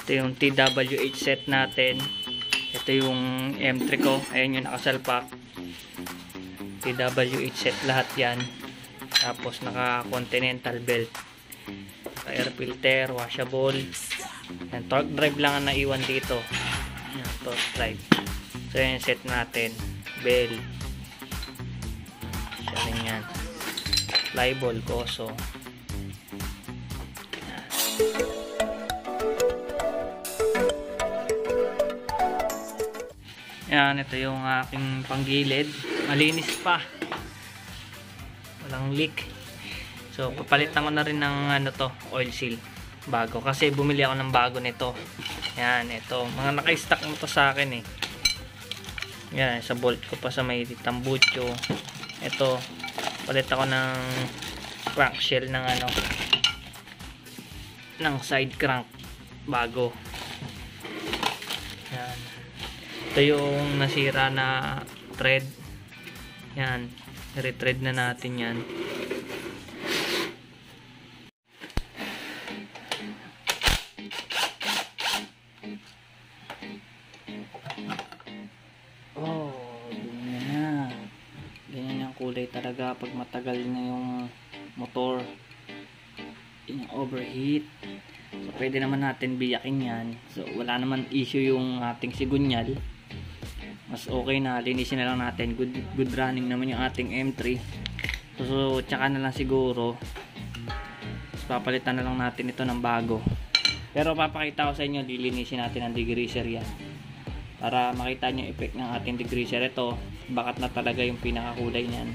Ito yung TWH set natin. Ito yung M3 ko. Ayan yung nakasalpak. TWH set lahat yan. Tapos naka continental belt. Air filter, washable. Yan, torque drive lang ang naiwan dito. Yan, torque drive. So yan set natin. Bell. Siya rin yan. Flyball, koso. Yan, ito yung aking panggilid. Malinis pa. Walang leak. So, papalitan ko na rin ng oil seal. Bago. Kasi bumili ako ng bago nito. Yan, ito. Mga naka-stock mo to sa akin eh. Yan, sa bolt ko pa sa may tambucho. Ito, palit ako ng crankshell ng ng side crank. Bago. Yan. Ito yung nasira na thread. Yan. I-thread na natin yan. Oh, ganyan na. Ganyan yung kulay talaga pag matagal na yung motor. Yung overheat. So, pwede naman natin biyakin yan. So, wala naman issue yung ating sigunyal. Mas okay na, linisin na lang natin. Good running naman yung ating M3. So tsaka na lang siguro. Papalitan na lang natin ito ng bago. Pero papakita ko sa inyo, lilinisin natin ang degreaser yan. Para makita nyo yung effect ng ating degreaser. Ito, bakat na talaga yung pinakakulay niyan.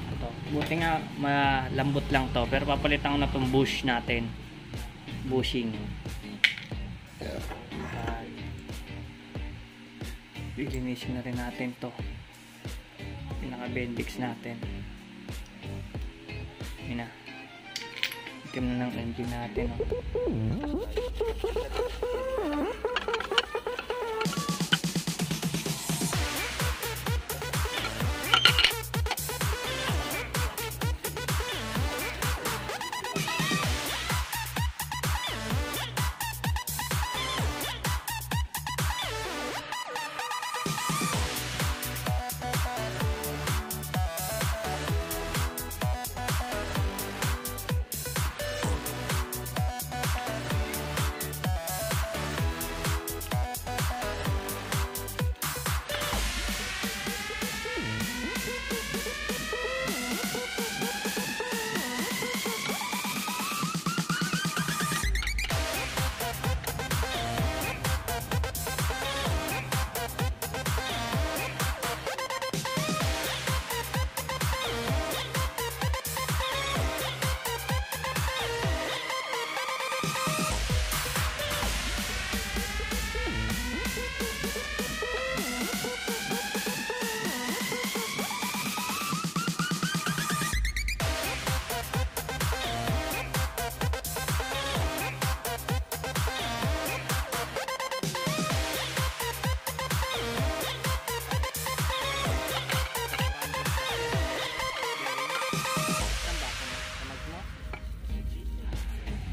Ito, buti nga malambot lang to. Pero papalitan ko na itong bush natin. Bushing. Lilinisin na rin natin to, pinaka bendix natin. Yun na, itim na ng engine natin, oh.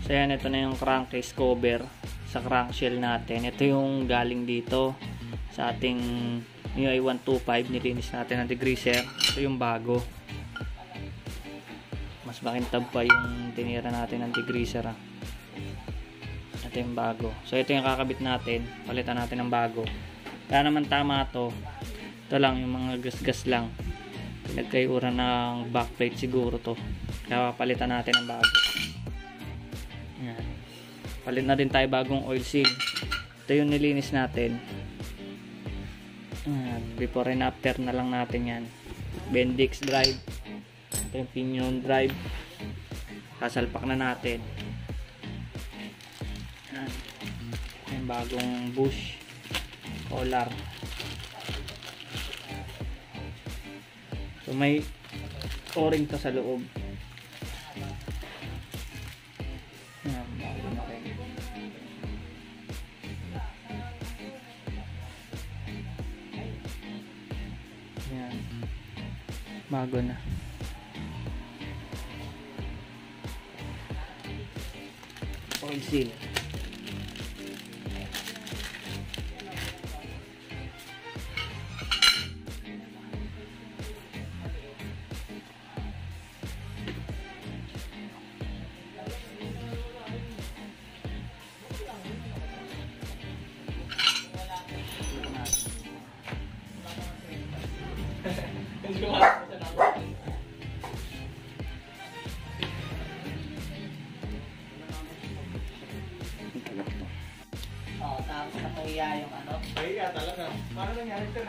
So yan, ito na yung crankcase cover sa crankshell natin. Ito yung galing dito sa ating MIUI 125. Nilinis natin ang degreaser. Ito yung bago. Mas makintab pa yung tinira natin ng degreaser. Ito yung bago. So ito yung kakabit natin. Palitan natin ng bago. Kaya naman tama to. Ito lang yung mga gas-gas lang. Pinagkaiura ng backplate siguro to. Kaya palitan natin ng bago. Yan. Palit na din tayo bagong oil seal. Ito yung nilinis natin. Yan. Before and after na lang natin yan. Bendix drive. Ito yung pinion drive. Kasalpak na natin. Yan. Yung bagong bush collar. So may o-ring to sa loob. Bago na. oil seal. Tapos nakahiya yung ano. Kaya talaga. Paano nangyari ito?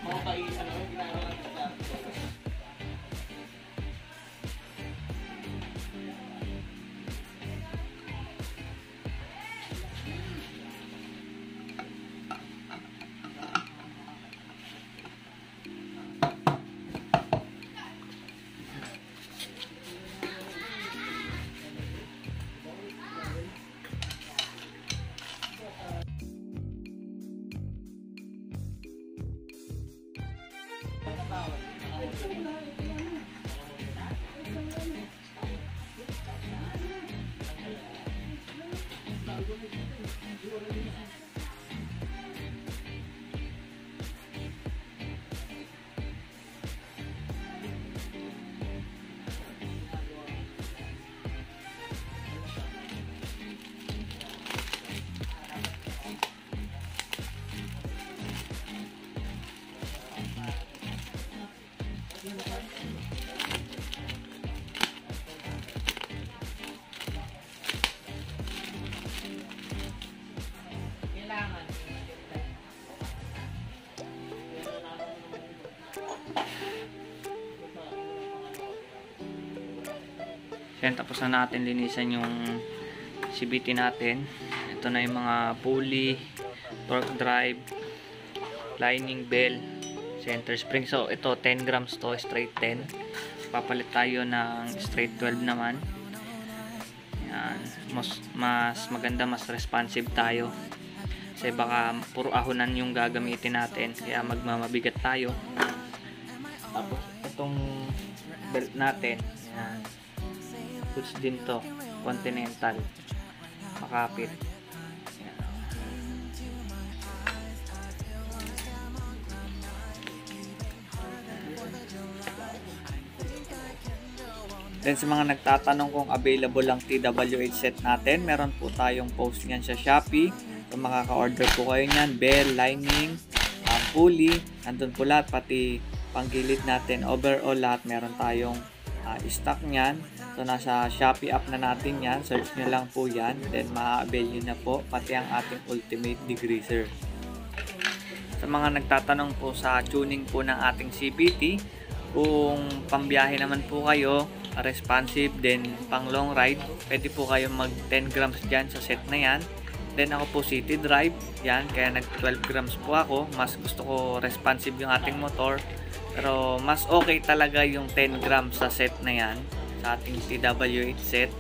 Mga ginagawa ng kata. Yan, tapos na natin linisan yung CVT natin. Ito na yung mga pulley, torque drive, lining bell, center spring. So ito 10 grams to, straight 10. Papalit tayo ng straight 12 naman. Yan, mas maganda, mas responsive tayo. Kasi baka puro ahonan yung gagamitin natin, kaya magmamabigat tayo. Tapos itong belt natin, yan, goods din to, Continental, makapit. Yan. Then sa mga nagtatanong kung available lang TWH set natin, meron po tayong post niyan sa Shopee. So makaka-order po kayo niyan, bell, lining, pulley, nandun po lahat, pati panggilid natin, overall lahat meron tayong stock niyan. So nasa Shopee app na natin yan, search nyo lang po yan, then ma-avail nyo na po pati ang ating ultimate degreaser. Sa mga nagtatanong po sa tuning po ng ating CVT, kung pambiyahe naman po kayo, responsive, then pang long ride, pwede po kayo mag 10 grams dyan sa set na yan. Then ako po city drive, yan, kaya nag 12 grams po ako. Mas gusto ko responsive yung ating motor, pero mas okay talaga yung 10 grams sa set na yan, sa ating TWH set,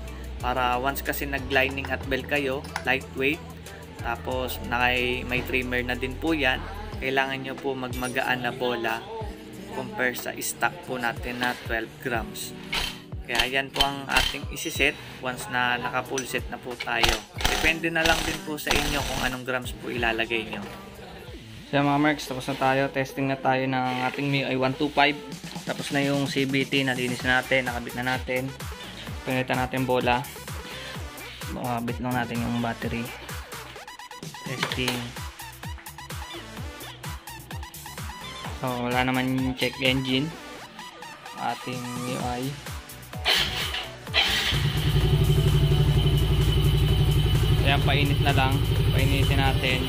para once kasi nag lining at bell kayo, lightweight, tapos may trimmer na din po yan, kailangan nyo po magmagaan na bola compare sa stock po natin na 12 grams. Kaya yan po ang ating isiset once na naka full set na po tayo. Depende na lang din po sa inyo kung anong grams po ilalagay nyo. So mga marks, tapos na tayo. Testing na tayo ng ating MIUI 125. Tapos na yung CVT, nalinis na natin, nakabit na natin. Pinitan natin bola. Bit lang natin yung battery. Testing. So wala naman check engine. Ating MIUI. Ayan, painit na lang. Painitin natin.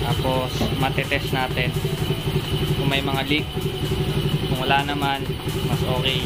Tapos, matetest natin kung may mga leak. Kung wala naman, mas okay.